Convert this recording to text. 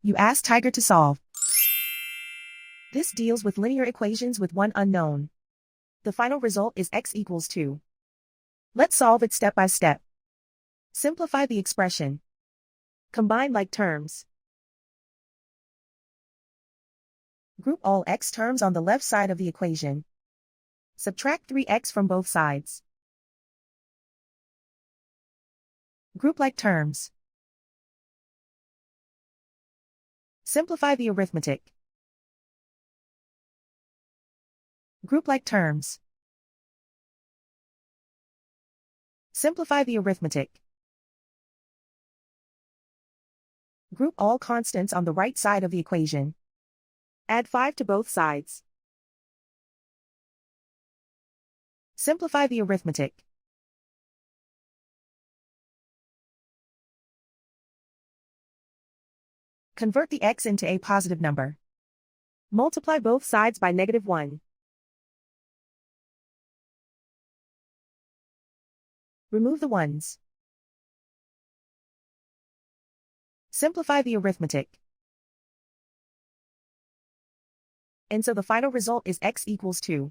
You ask Tiger to solve. This deals with linear equations with one unknown. The final result is x equals 2. Let's solve it step by step. Simplify the expression. Combine like terms. Group all x terms on the left side of the equation. Subtract 3x from both sides. Group like terms. Simplify the arithmetic. Group like terms. Simplify the arithmetic. Group all constants on the right side of the equation. Add 5 to both sides. Simplify the arithmetic. Convert the x into a positive number. Multiply both sides by -1. Remove the ones. Simplify the arithmetic. And so the final result is x equals 2.